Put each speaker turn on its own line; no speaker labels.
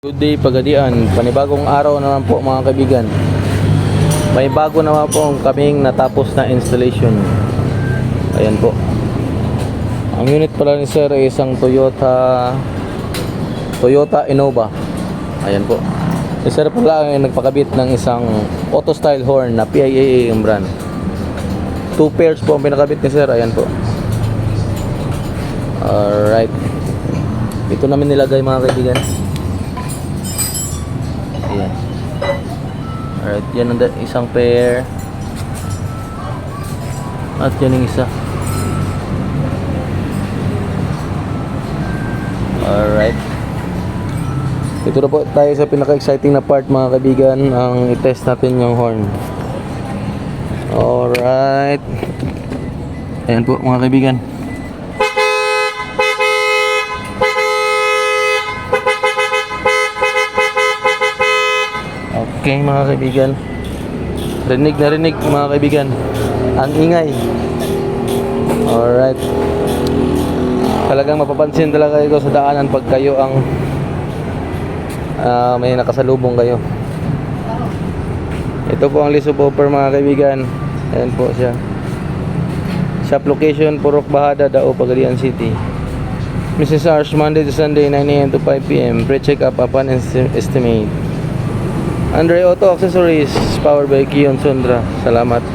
Good day Pagadian, panibagong araw naman po mga kaibigan. May bago naman po kaming natapos na installation. Ayan po. Ang unit pala ni sir ay isang Toyota Innova. Ayan po. Si sir pala ay nagpakabit ng isang auto style horn na PIAA yung brand. 2 pairs po ang pinakabit ni sir. Ayan po. Alright. Ito namin nilagay mga kaibigan. Ayan. Alright, yan ang isang pair. At yan yung isa. Alright. Ito na po tayo sa pinaka-exciting na part mga kaibigan. Ang i-test natin yung horn. Alright. Ayan po mga kaibigan. Okay mga kaibigan, rinig na rinig mga kaibigan ang ingay. Alright, talagang mapapansin talaga kayo sa daanan pag kayo ang may nakasalubong kayo. Ito po ang Liso Popper mga kaibigan. Ayan po siya. Shop location Purok Bahada, Dao, Pagadian City. Mrs. Hours Monday to Sunday 9 AM to 5 PM. Pre-check up upon estimate. Andre Auto Accessories, powered by Kion Sondra. Salamat.